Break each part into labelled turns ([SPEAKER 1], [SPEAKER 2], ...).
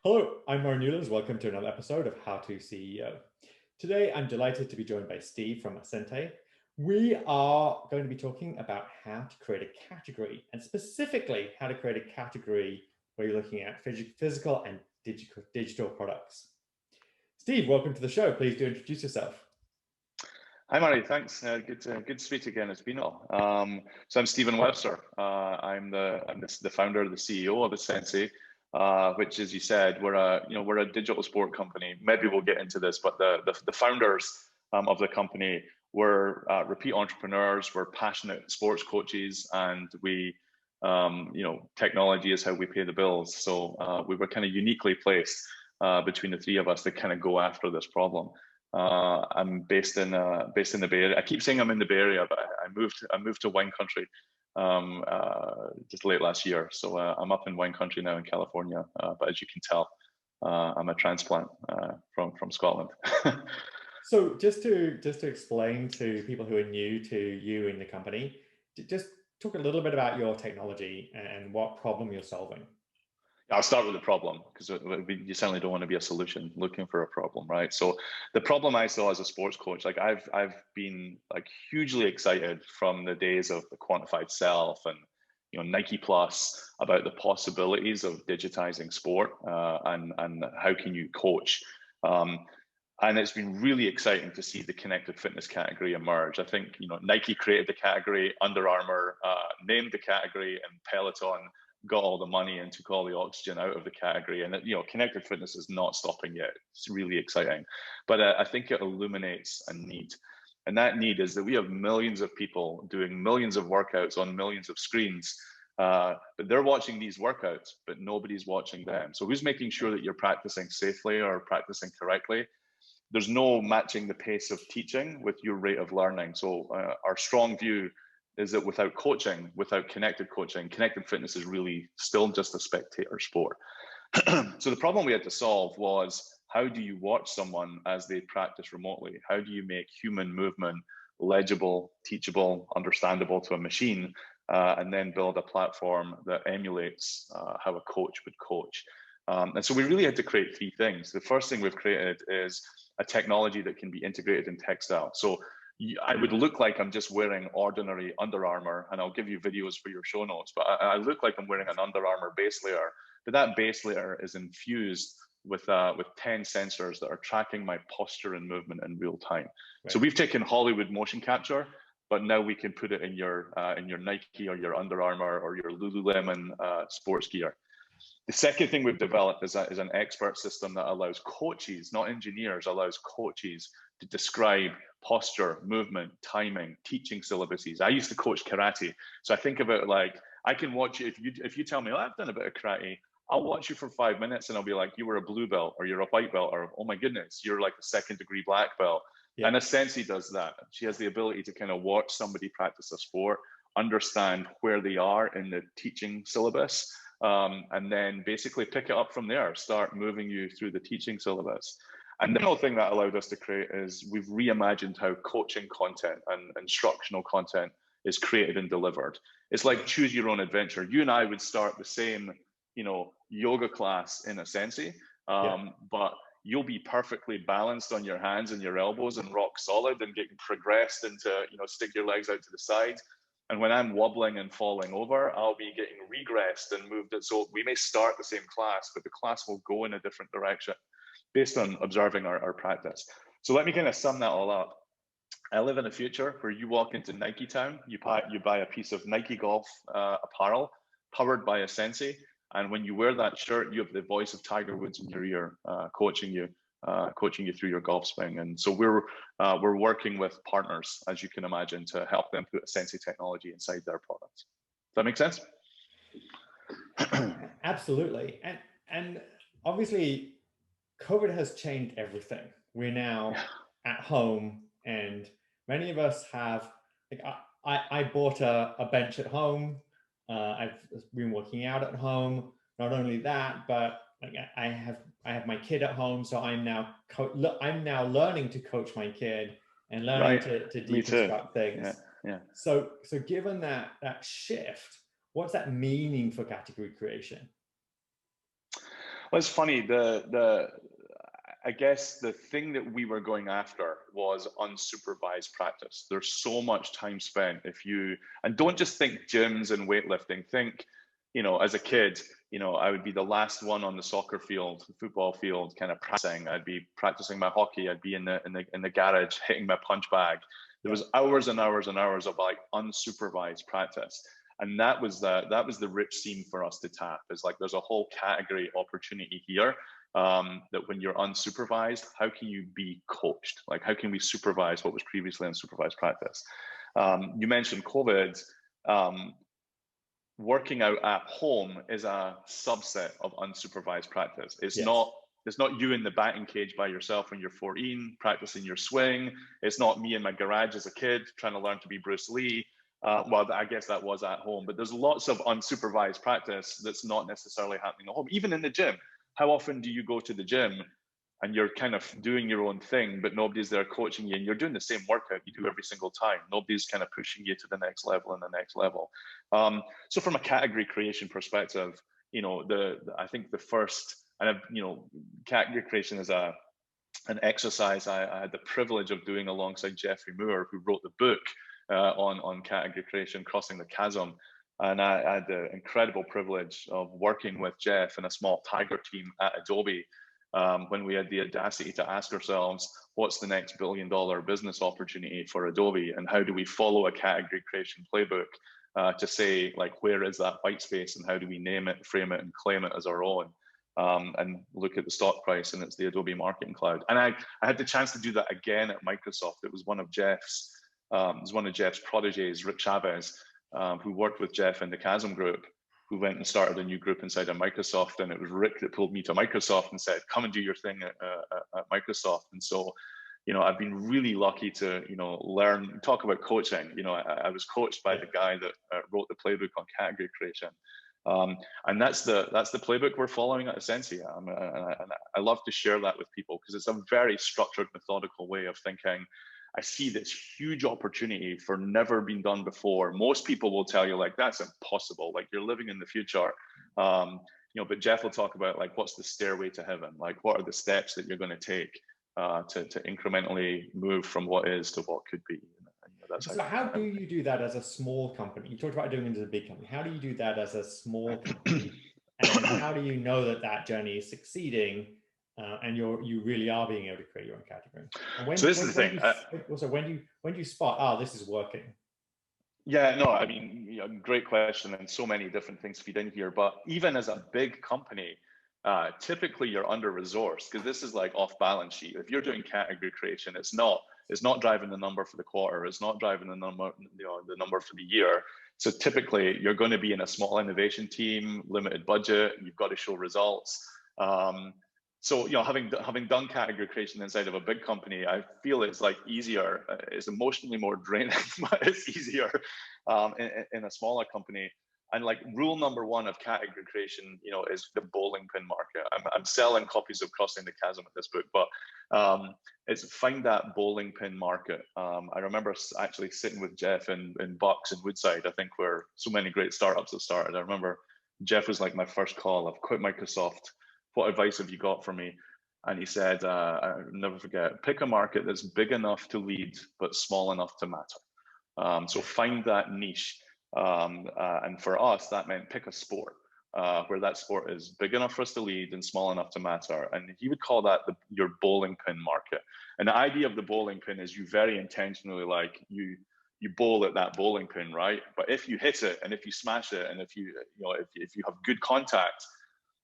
[SPEAKER 1] Hello, I'm Murray Newlands. Welcome to another episode of How to CEO. Today, I'm delighted to be joined by Steve from asensei. We are going to be talking about how to create a category, and specifically how to create a category where you're looking at physical and digital products. Steve, welcome to the show. Please do introduce yourself.
[SPEAKER 2] Hi, Murray. Thanks. Good to speak again. It's been all. So I'm Stephen Webster. I'm the founder, the CEO of asensei, which, as you said, we're a digital sport company. Maybe we'll get into this, but the founders of the company were repeat entrepreneurs. We're passionate sports coaches, and technology is how we pay the bills. So we were kind of uniquely placed between the three of us to kind of go after this problem. I'm based in the Bay Area. I keep saying I'm in the Bay Area, but I moved to wine country just late last year. So I'm up in wine country now in California. But as you can tell, I'm a transplant from Scotland.
[SPEAKER 1] So just to explain to people who are new to you in the company, just talk a little bit about your technology and what problem you're solving.
[SPEAKER 2] I'll start with the problem, because you certainly don't want to be a solution looking for a problem, right? So the problem I saw as a sports coach, like I've been like hugely excited from the days of the quantified self and Nike Plus about the possibilities of digitizing sport and how can you coach. And it's been really exciting to see the connected fitness category emerge. I think Nike created the category, Under Armour named the category, and Peloton got all the money and took all the oxygen out of the category. And connected fitness is not stopping yet. It's really exciting, but I think it illuminates a need, and that need is that we have millions of people doing millions of workouts on millions of screens, but they're watching these workouts, but nobody's watching them. So who's making sure that you're practicing safely or practicing correctly? There's no matching the pace of teaching with your rate of learning. So our strong view is that without coaching, without connected coaching, connected fitness is really still just a spectator sport. So the problem we had to solve was, how do you watch someone as they practice remotely? How do you make human movement legible, teachable, understandable to a machine, and then build a platform that emulates how a coach would coach? And so we really had to create three things. The first thing we've created is a technology that can be integrated in textile. So I would look like I'm just wearing ordinary Under Armour, and I'll give you videos for your show notes, but I look like I'm wearing an Under Armour base layer, but that base layer is infused with 10 sensors that are tracking my posture and movement in real time. Right. So we've taken Hollywood motion capture, but now we can put it in your Nike or your Under Armour or your Lululemon sports gear. The second thing we've developed is an expert system that allows coaches, not engineers, allows coaches to describe posture, movement, timing, teaching syllabuses. I used to coach karate, so I think about it like, I can watch you if you tell me, oh, I've done a bit of karate, I'll watch you for 5 minutes and I'll be like, you were a blue belt, or you're a white belt, or oh my goodness, you're like a second-degree black belt. Yeah. And asensei does that. She has the ability to kind of watch somebody practice a sport, understand where they are in the teaching syllabus, and then basically pick it up from there, start moving you through the teaching syllabus. And the other thing that allowed us to create is we've reimagined how coaching content and instructional content is created and delivered. It's like choose your own adventure. You and I would start the same, yoga class in asensei, but you'll be perfectly balanced on your hands and your elbows and rock solid and getting progressed into, stick your legs out to the side. And when I'm wobbling and falling over, I'll be getting regressed and moved. So we may start the same class, but the class will go in a different direction based on observing our practice. So let me kind of sum that all up. I live in a future where you walk into Nike Town, you buy a piece of Nike golf apparel powered by asensei, and when you wear that shirt, you have the voice of Tiger Woods in your ear, coaching you through your golf swing. And so we're working with partners, as you can imagine, to help them put asensei technology inside their products. Does that make sense?
[SPEAKER 1] Absolutely. And obviously, COVID has changed everything. We're now at home, and many of us have, like, I bought a bench at home. I've been working out at home. Not only that, but like I have my kid at home, so I'm now learning to coach my kid and learning to deconstruct things.
[SPEAKER 2] Yeah.
[SPEAKER 1] So given that shift, what's that meaning for category creation?
[SPEAKER 2] it's funny. I guess the thing that we were going after was unsupervised practice. There's so much time spent and don't just think gyms and weightlifting. Think, as a kid, I would be the last one on the soccer field, the football field, kind of practicing. I'd be practicing my hockey. I'd be in the garage hitting my punch bag. There was hours and hours and hours of like unsupervised practice. And that was the rich seam for us to tap. Is like there's a whole category opportunity here. That when you're unsupervised, how can you be coached? Like, how can we supervise what was previously unsupervised practice? You mentioned COVID. Working out at home is a subset of unsupervised practice. It's not you in the batting cage by yourself when you're 14 practicing your swing. It's not me in my garage as a kid trying to learn to be Bruce Lee. Well, I guess that was at home, but there's lots of unsupervised practice that's not necessarily happening at home. Even in the gym, how often do you go to the gym and you're kind of doing your own thing, but nobody's there coaching you, and you're doing the same workout you do every single time? Nobody's kind of pushing you to the next level and the next level. So from a category creation perspective, I think the first, and category creation is an exercise I had the privilege of doing alongside Jeffrey Moore, who wrote the book on category creation, Crossing the Chasm. And I had the incredible privilege of working with Jeff and a small tiger team at Adobe when we had the audacity to ask ourselves, what's the next billion-dollar business opportunity for Adobe, and how do we follow a category creation playbook to say, like, where is that white space, and how do we name it, frame it, and claim it as our own? And look at the stock price, and it's the Adobe Marketing Cloud. And I had the chance to do that again at Microsoft. It was one of Jeff's prodigies, Rick Chavez, who worked with Jeff in the Chasm group, who went and started a new group inside of Microsoft. And it was Rick that pulled me to Microsoft and said, come and do your thing at Microsoft. And so, I've been really lucky to, learn, talk about coaching. I was coached by the guy that wrote the playbook on category creation. And that's the playbook we're following at asensei. And I love to share that with people because it's a very structured, methodical way of thinking. I see this huge opportunity for never been done before. Most people will tell you, like, that's impossible. Like, you're living in the future. But Jeff will talk about, like, what's the stairway to heaven? Like, what are the steps that you're going to take to incrementally move from what is to what could be?
[SPEAKER 1] So how do you do that as a small company? You talked about doing it as a big company. How do you do that as a small company? And how do you know that journey is succeeding? And you really are being able to create your own category. And
[SPEAKER 2] so this is the thing.
[SPEAKER 1] Also, when do you spot, this is working?
[SPEAKER 2] Yeah, no, I mean, great question, and so many different things feed in here. But even as a big company, typically you're under resourced because this is like off balance sheet. If you're doing category creation, it's not driving the number for the quarter. It's not driving the number, the number for the year. So typically you're going to be in a small innovation team, limited budget, and you've got to show results. So, having done category creation inside of a big company, I feel it's like easier. It's emotionally more draining, but it's easier in a smaller company. And like rule number one of category creation, is the bowling pin market. I'm selling copies of Crossing the Chasm at this book, but it's find that bowling pin market. I remember actually sitting with Jeff in Bucks and Woodside, I think, where so many great startups have started. I remember Jeff was like my first call. I've quit Microsoft. What advice have you got for me? And he said, I'll never forget, pick a market that's big enough to lead, but small enough to matter. So find that niche. And for us, that meant pick a sport where that sport is big enough for us to lead and small enough to matter. And he would call that your bowling pin market. And the idea of the bowling pin is you very intentionally, like, you bowl at that bowling pin, right? But if you hit it and if you smash it and if you have good contact,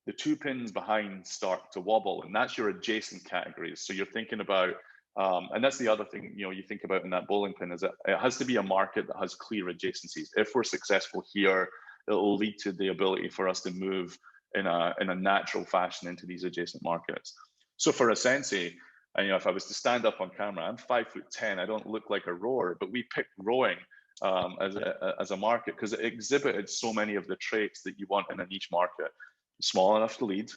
[SPEAKER 2] the two pins behind start to wobble, and that's your adjacent categories. So you're thinking about, and that's the other thing, you think about in that bowling pin, is that it has to be a market that has clear adjacencies. If we're successful here, it will lead to the ability for us to move in a natural fashion into these adjacent markets. So for asensei, and if I was to stand up on camera, I'm 5'10". I don't look like a rower, but we picked rowing as a market because it exhibited so many of the traits that you want in a niche market. Small enough to lead,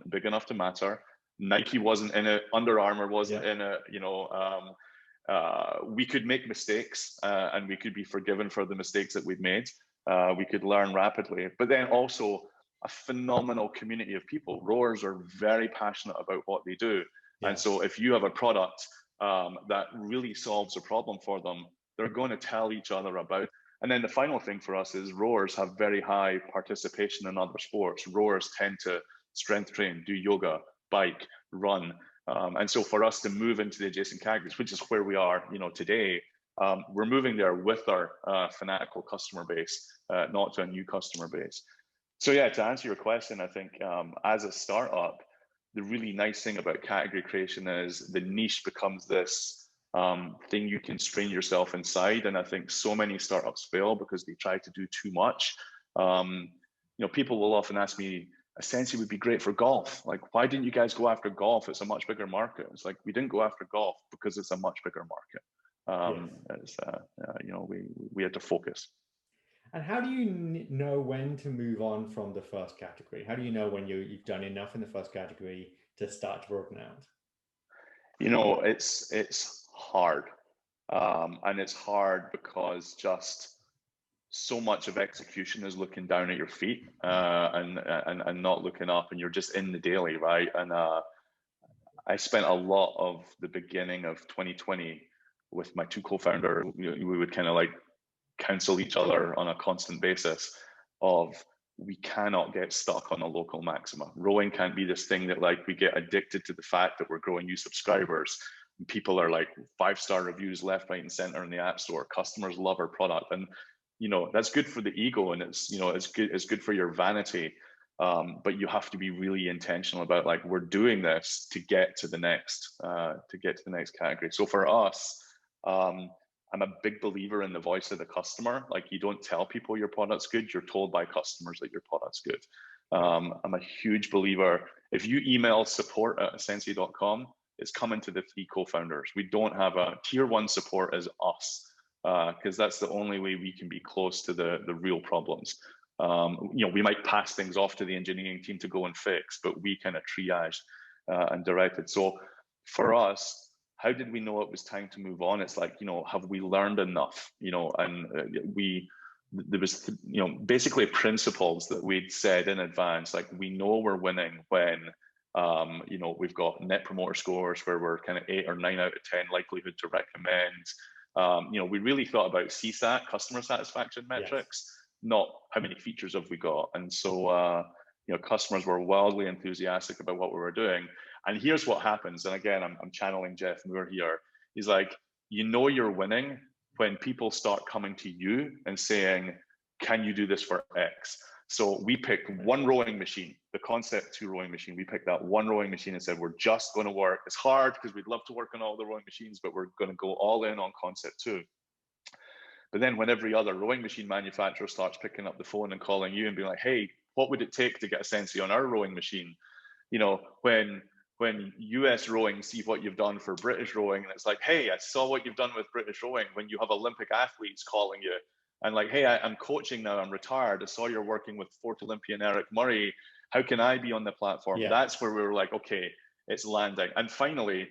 [SPEAKER 2] big enough to matter. Nike wasn't in it, Under Armour wasn't in it. We could make mistakes and we could be forgiven for the mistakes that we've made. We could learn rapidly, but then also a phenomenal community of people. Rowers are very passionate about what they do. And
[SPEAKER 1] Yes.
[SPEAKER 2] so if you have a product that really solves a problem for them, they're going to tell each other about it. And then the final thing for us is rowers have very high participation in other sports. Rowers tend to strength train, do yoga, bike, run. And so for us to move into the adjacent categories, which is where we are, today, we're moving there with our fanatical customer base, not to a new customer base. So yeah, to answer your question, I think as a startup, the really nice thing about category creation is the niche becomes this thing you can strain yourself inside. And I think so many startups fail because they try to do too much. People will often ask me, asensei would be great for golf. Like, why didn't you guys go after golf? It's a much bigger market. It's like, we didn't go after golf because it's a much bigger market.
[SPEAKER 1] Yes.
[SPEAKER 2] We had to focus.
[SPEAKER 1] And how do you know when to move on from the first category? How do you know when you've done enough in the first category to start to broaden out?
[SPEAKER 2] It's hard. And it's hard because just so much of execution is looking down at your feet and not looking up, and you're just in the daily, right? And I spent a lot of the beginning of 2020 with my two co-founders. We would kind of like counsel each other on a constant basis of, we cannot get stuck on a local maxima. Rowing can't be this thing that like we get addicted to the fact that we're growing new subscribers. People are like 5-star reviews left, right, and center in the app store. Customers love our product, and that's good for the ego, and it's good for your vanity. But you have to be really intentional about like, we're doing this to get to the next category. So for us, I'm a big believer in the voice of the customer. Like, you don't tell people your product's good, you're told by customers that your product's good. I'm a huge believer. If you email support@asensei.com, it's coming to the 3 co-founders. We don't have a tier 1 support as us, because that's the only way we can be close to the real problems. We might pass things off to the engineering team to go and fix, but we kind of triage and directed. So for us, how did we know it was time to move on? It's like, have we learned enough? And there was, basically principles that we'd said in advance. Like, we know we're winning when, we've got net promoter scores where we're kind of 8 or 9 out of 10 likelihood to recommend. We really thought about CSAT, customer satisfaction metrics, yes, not how many features have we got. And so, customers were wildly enthusiastic about what we were doing. And here's what happens. And again, I'm channeling Jeff Moore here. He's like, you're winning when people start coming to you and saying, can you do this for X? So we picked one rowing machine, the Concept 2 rowing machine. We picked that one rowing machine and said, we're just going to work. It's hard because we'd love to work on all the rowing machines, but we're going to go all in on Concept 2. But then when every other rowing machine manufacturer starts picking up the phone and calling you and being like, hey, what would it take to get asensei on our rowing machine? When US rowing see what you've done for British rowing, and it's like, hey, I saw what you've done with British rowing. When you have Olympic athletes calling you and like, hey, I'm coaching now, I'm retired, I saw you're working with 4th Olympian Eric Murray, how can I be on the platform? Yeah. That's where we were like, okay, it's landing. And finally,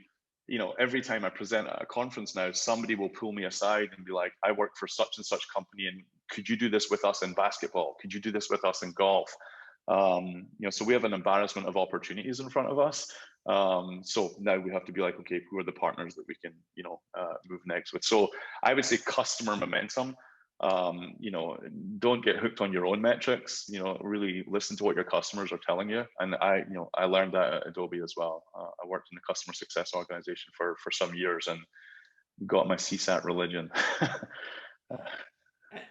[SPEAKER 2] every time I present at a conference now, somebody will pull me aside and be like, I work for such and such company, and could you do this with us in basketball? Could you do this with us in golf? So we have an embarrassment of opportunities in front of us. So now we have to be like, okay, who are the partners that we can, move next with? So I would say customer momentum. Don't get hooked on your own metrics. Really listen to what your customers are telling you. And I learned that at Adobe as well. I worked in the customer success organization for some years and got my CSAT religion.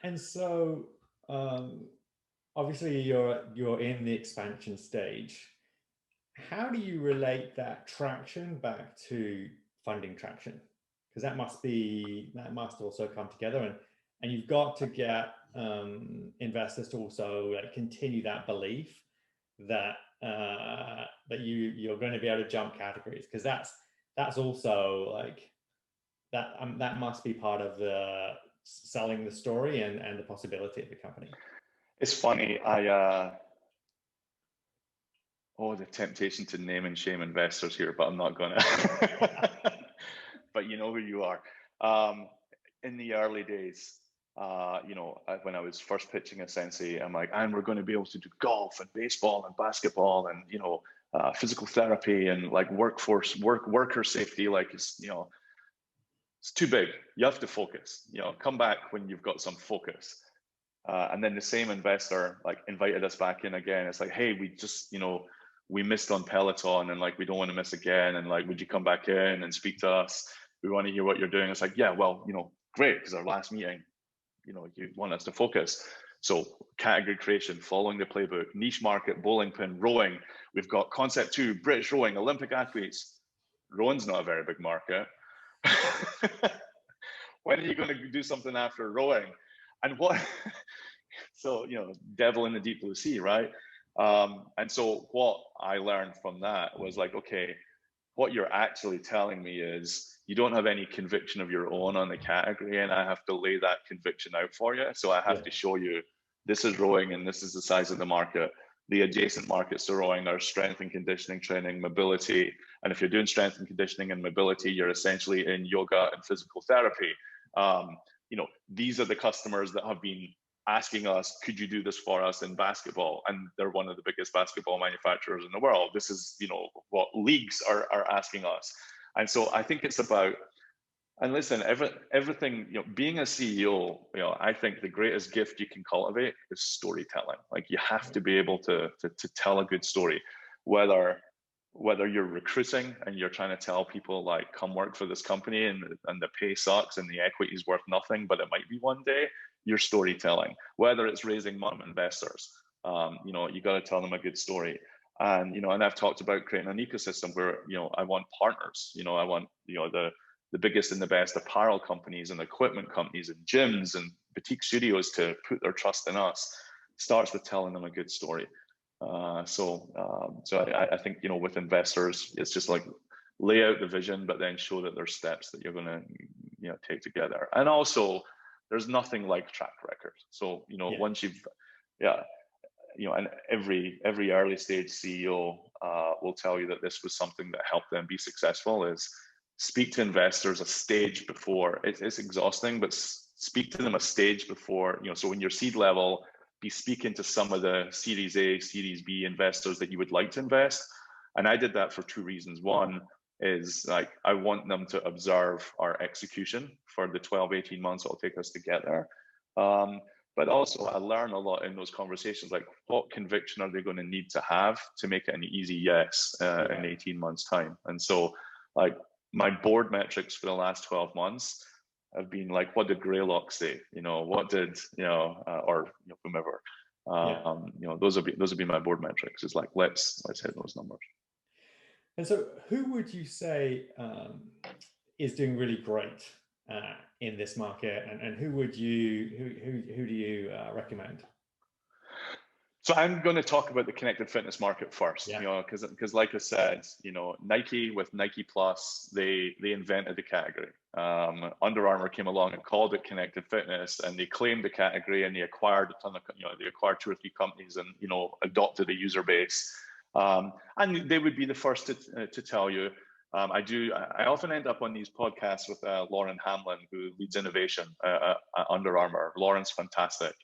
[SPEAKER 1] And so, obviously you're in the expansion stage. How do you relate that traction back to funding traction? Because that must also come together, and you've got to get investors to also continue that belief that that you're going to be able to jump categories, because that's also like that must be part of the selling the story and the possibility of the company.
[SPEAKER 2] It's funny, the temptation to name and shame investors here, but I'm not gonna. But you know who you are. In the early days, when I was first pitching asensei, I'm like, and we're going to be able to do golf and baseball and basketball and physical therapy and like worker safety. Like it's too big. You have to focus. Come back when you've got some focus. And then the same investor like invited us back in again. It's like, hey, we missed on Peloton and like we don't want to miss again. And like, would you come back in and speak to us? We want to hear what you're doing. It's like, yeah, well, great, because our last meeting, you want us to focus. So category creation, following the playbook, niche market, bowling pin, rowing. We've got concept 2, British rowing, Olympic athletes. Rowing's not a very big market. When are you going to do something after rowing? And what? So, devil in the deep blue sea, right? And so what I learned from that was like, okay, what you're actually telling me is you don't have any conviction of your own on the category, and I have to lay that conviction out for you. So I have to show you this is rowing and this is the size of the market. The adjacent markets to rowing are strength and conditioning training, mobility. And if you're doing strength and conditioning and mobility, you're essentially in yoga and physical therapy. These are the customers that have been asking us, could you do this for us in basketball? And they're one of the biggest basketball manufacturers in the world. This is, what leagues are asking us. And so I think it's about, and listen, everything, being a CEO, I think the greatest gift you can cultivate is storytelling. Like you have to be able to tell a good story, whether you're recruiting and you're trying to tell people like, come work for this company and the pay sucks and the equity is worth nothing, but it might be one day, your storytelling, whether it's raising money from investors, you got to tell them a good story. And, and I've talked about creating an ecosystem where, I want partners, I want, the biggest and the best apparel companies and equipment companies and gyms and boutique studios to put their trust in us. Starts with telling them a good story. So I think, with investors, it's just like lay out the vision, but then show that there's steps that you're going to, take together. And also there's nothing like track record. So, once you've, and every early stage CEO will tell you that this was something that helped them be successful is speak to investors a stage before. It's exhausting, but speak to them a stage before, so when you're seed level, be speaking to some of the Series A, Series B investors that you would like to invest. And I did that for 2 reasons. One is like, I want them to observe our execution for the 12, 18 months it'll take us to get there. But also I learn a lot in those conversations, like what conviction are they going to need to have to make it an easy yes in 18 months time. And so like my board metrics for the last 12 months have been like, what did Greylock say? What did, or whomever, those would be my board metrics. It's like, let's hit those numbers.
[SPEAKER 1] And so who would you say is doing really great in this market, and who do you recommend?
[SPEAKER 2] So I'm going to talk about the connected fitness market first, because like I said, Nike with Nike Plus, they invented the category. Under Armour came along and called it connected fitness, and they claimed the category, and they acquired a ton of, they acquired 2 or 3 companies, and adopted a user base. And they would be the first to tell you. I often end up on these podcasts with Lauren Hamlin, who leads innovation at Under Armour. Lauren's fantastic.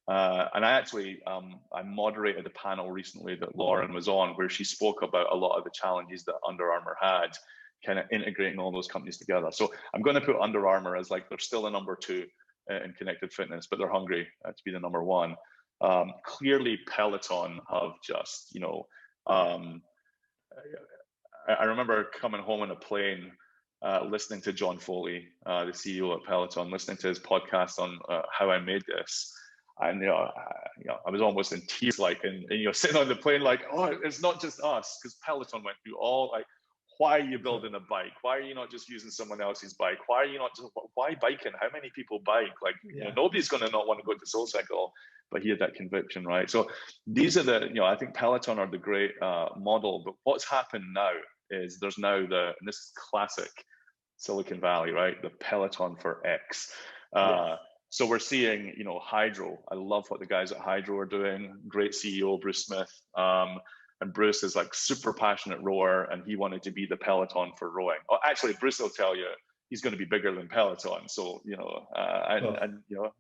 [SPEAKER 2] And I actually, I moderated a panel recently that Lauren was on, where she spoke about a lot of the challenges that Under Armour had, kind of integrating all those companies together. So I'm going to put Under Armour as like, they're still a number 2 in connected fitness, but they're hungry to be the number 1. Clearly Peloton have just, I remember coming home on a plane, listening to John Foley, the CEO at Peloton, listening to his podcast on how I made this. And I was almost in tears, like, and sitting on the plane, like, oh, it's not just us, because Peloton went through all, like, why are you building a bike? Why are you not just using someone else's bike? Why are you not just, why biking? How many people bike? Like, nobody's going to not want to go to SoulCycle, but he had that conviction, right? So these are the, I think Peloton are the great model. But what's happened now is there's now and this is classic Silicon Valley, right? The Peloton for X. So we're seeing, Hydro. I love what the guys at Hydro are doing. Great CEO, Bruce Smith. And Bruce is like super passionate rower, and he wanted to be the Peloton for rowing. Oh, actually, Bruce will tell you, he's going to be bigger than Peloton. So,
[SPEAKER 1] Oh,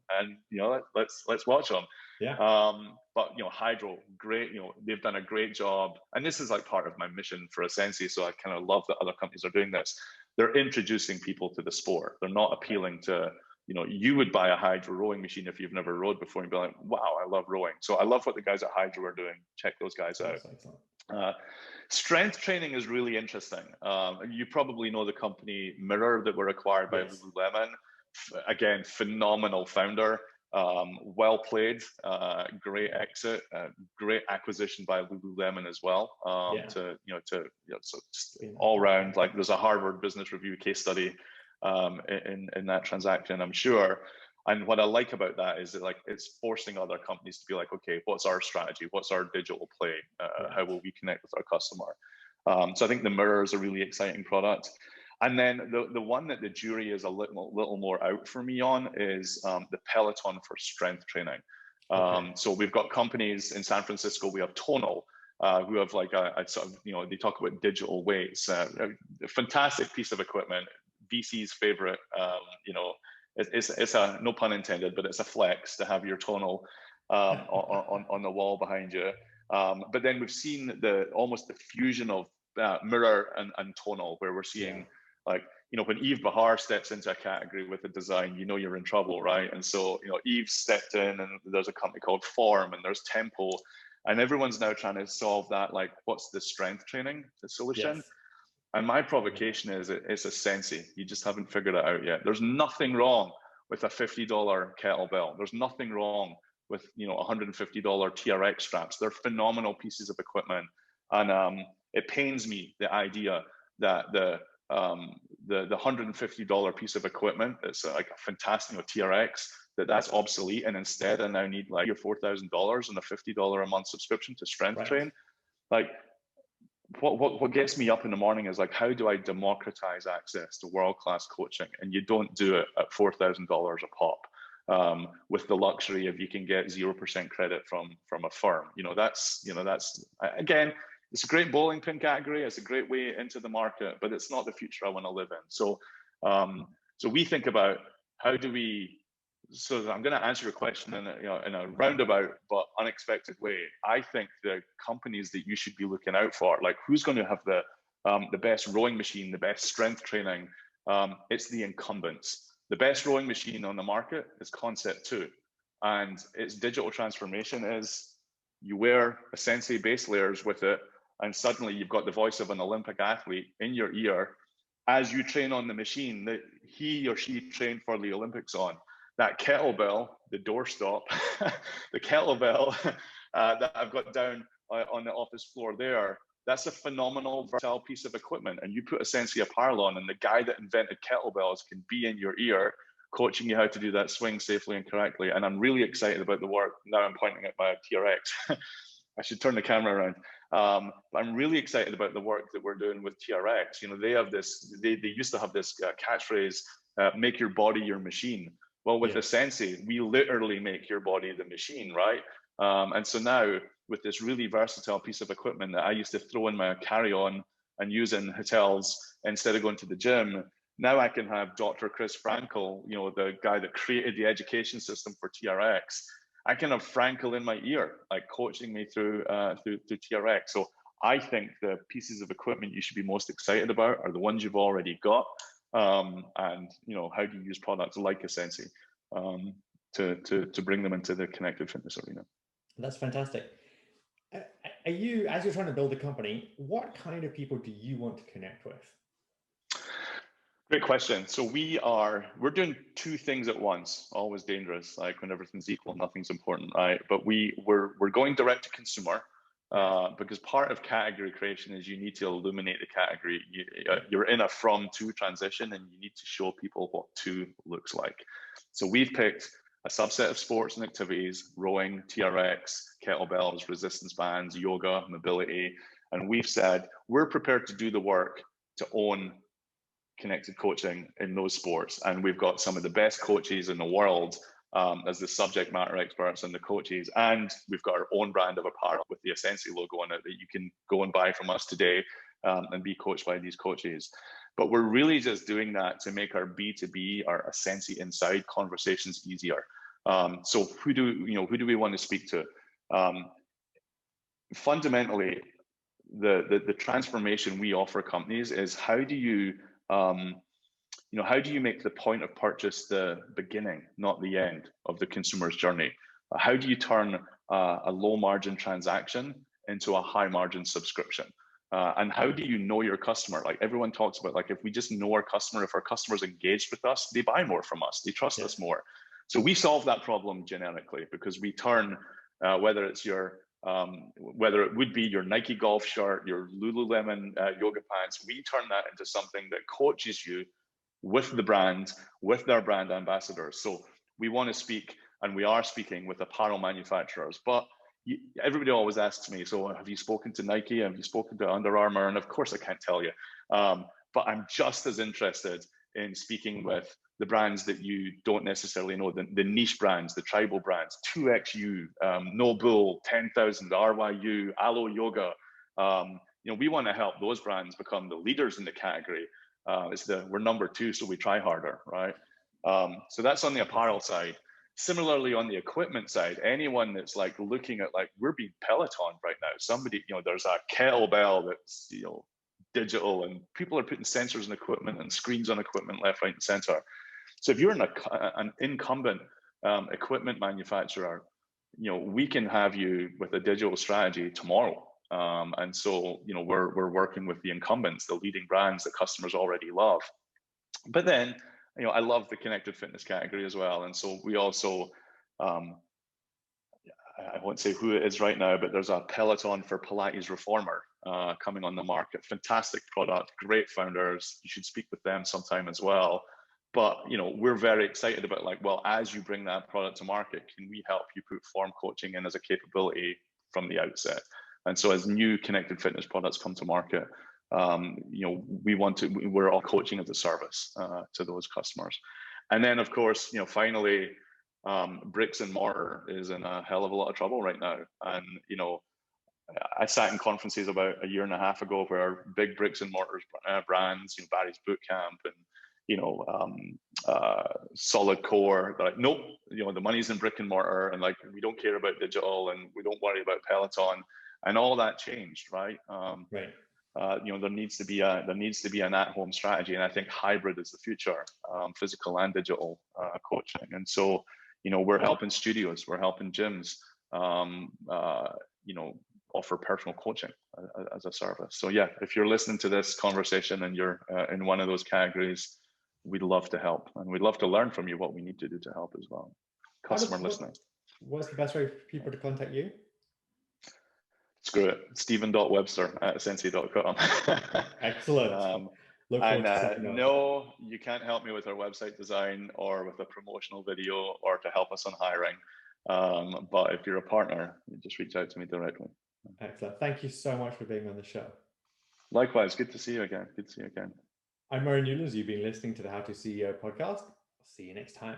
[SPEAKER 2] let's watch him.
[SPEAKER 1] yeah.
[SPEAKER 2] But Hydro, great. They've done a great job, and this is like part of my mission for asensei. So I kind of love that other companies are doing this. They're introducing people to the sport. They're not appealing to, you would buy a Hydro rowing machine if you've never rowed before and be like, wow, I love rowing. So I love what the guys at Hydro are doing. Check those guys out.
[SPEAKER 1] Excellent.
[SPEAKER 2] Strength training is really interesting. You probably know the company Mirror that were acquired by
[SPEAKER 1] Yes.
[SPEAKER 2] Lululemon. Again, phenomenal founder. Well played, great exit, great acquisition by Lululemon as well. So just all around, like there's a Harvard Business Review case study in that transaction, I'm sure. And what I like about that is that it's forcing other companies to be like, okay, what's our strategy? What's our digital play? How will we connect with our customer? So I think the Mirror is a really exciting product. And then the one that the jury is a little more out for me on is the Peloton for strength training. So we've got companies in San Francisco. We have Tonal, who have like a sort of, they talk about digital weights, a fantastic piece of equipment, VC's favorite, it's a, no pun intended, but it's a flex to have your Tonal on the wall behind you. But then we've seen almost the fusion of Mirror and Tonal, where we're seeing when Yves Bahar steps into a category with a design, you're in trouble, right? And so, Yves stepped in, and there's a company called Form, and there's Tempo, and everyone's now trying to solve that, like, what's the strength training solution? Yes. And my provocation is it's asensei. You just haven't figured it out yet. There's nothing wrong with a $50 kettlebell. There's nothing wrong with $150 TRX straps. They're phenomenal pieces of equipment, and it pains me the idea that the $150 piece of equipment that's like a fantastic TRX that's obsolete, and instead I now need like $4,000 and a $50 a month subscription to strength train. Like, what gets me up in the morning is like, how do I democratize access to world-class coaching? And you don't do it at $4,000 a pop, with the luxury of you can get 0% credit from a firm. That's again, it's a great bowling pin category. It's a great way into the market, but it's not the future I want to live in. So, so we think about how do we. So I'm going to answer your question in a roundabout but unexpected way. I think the companies that you should be looking out for, like who's going to have the best rowing machine, the best strength training, it's the incumbents. The best rowing machine on the market is Concept 2, and its digital transformation is you wear asensei base layers with it, and suddenly you've got the voice of an Olympic athlete in your ear as you train on the machine that he or she trained for the Olympics on. That kettlebell, the doorstop, the kettlebell that I've got down on the office floor there, that's a phenomenal, versatile piece of equipment. And you put asensei apparel on, and the guy that invented kettlebells can be in your ear, coaching you how to do that swing safely and correctly. And I'm really excited about the work. Now I'm pointing at my TRX. I should turn the camera around. But I'm really excited about the work that we're doing with TRX. They have this, they used to have this catchphrase, make your body your machine. Well, with asensei, we literally make your body the machine, right? And so now with this really versatile piece of equipment that I used to throw in my carry-on and use in hotels instead of going to the gym, now I can have Dr. Chris Frankel, the guy that created the education system for TRX. I can have Frankel in my ear, like coaching me through TRX. So I think the pieces of equipment you should be most excited about are the ones you've already got. And how do you use products like asensei to bring them into the connected fitness arena?
[SPEAKER 1] That's fantastic. Are you, as you're trying to build a company, what kind of people do you want to connect with?
[SPEAKER 2] Great question. So we're doing two things at once. Always dangerous. Like when everything's equal, nothing's important, right? But we're going direct to consumer. Because part of category creation is you need to illuminate the category. You're in a from to transition, and you need to show people what to looks like. So we've picked a subset of sports and activities: rowing, TRX, kettlebells, resistance bands, yoga, mobility. And we've said we're prepared to do the work to own connected coaching in those sports. And we've got some of the best coaches in the world as the subject matter experts and the coaches. And we've got our own brand of apparel with the asensei logo on it that you can go and buy from us today. and be coached by these coaches. But we're really just doing that to make our B2B, our asensei inside conversations easier. So who do we want to speak to? Fundamentally, the transformation we offer companies is how do you make the point of purchase the beginning, not the end of the consumer's journey? How do you turn a low margin transaction into a high margin subscription? And how do you know your customer? Like everyone talks about, like if we just know our customer, if our customer's engaged with us, they buy more from us, they trust us more. So we solve that problem generically because we turn whether it would be your Nike golf shirt, your Lululemon yoga pants, we turn that into something that coaches you with the brand, with their brand ambassadors. So we want to speak, and we are speaking with apparel manufacturers, but everybody always asks me, so have you spoken to Nike? Have you spoken to Under Armour? And of course I can't tell you, but I'm just as interested in speaking with the brands that you don't necessarily know, the niche brands, the tribal brands, 2XU, No Bull, 10,000, RYU, Alo Yoga. We want to help those brands become the leaders in the category. We're number 2, so we try harder, right? So that's on the apparel side. Similarly, on the equipment side, anyone that's like looking at, like, we're being Peloton right now. Somebody, there's a kettlebell that's, digital, and people are putting sensors in equipment and screens on equipment left, right, and center. So if you're an incumbent equipment manufacturer, we can have you with a digital strategy tomorrow. And so, we're working with the incumbents, the leading brands that customers already love. But then, I love the connected fitness category as well. And so we also, I won't say who it is right now, but there's a Peloton for Pilates Reformer coming on the market. Fantastic product, great founders. You should speak with them sometime as well. But we're very excited about, like, well, as you bring that product to market, can we help you put form coaching in as a capability from the outset? And so as new connected fitness products come to market, we're all coaching as a service to those customers. And then, of course, finally, bricks and mortar is in a hell of a lot of trouble right now. And, I sat in conferences about a year and a half ago where big bricks and mortar brands, Barry's Bootcamp and, Solid Core, they're like, nope, the money's in brick and mortar, and like, we don't care about digital, and we don't worry about Peloton, and all that changed, right?
[SPEAKER 1] Right.
[SPEAKER 2] There needs to be an at-home strategy, and I think hybrid is the future, physical and digital coaching. And so, we're helping studios, we're helping gyms, offer personal coaching as a service. So yeah, if you're listening to this conversation and you're in one of those categories, we'd love to help, and we'd love to learn from you what we need to do to help as well. Customer listening.
[SPEAKER 1] What's the best way for people to contact you?
[SPEAKER 2] Screw it, Stephen.Webster@asensei.com.
[SPEAKER 1] Excellent.
[SPEAKER 2] No, you can't help me with our website design or with a promotional video or to help us on hiring. But if you're a partner, you just reach out to me directly.
[SPEAKER 1] Excellent. Thank you so much for being on the show.
[SPEAKER 2] Likewise. Good to see you again.
[SPEAKER 1] I'm Murray Newlands. You've been listening to the How to CEO podcast. I'll see you next time.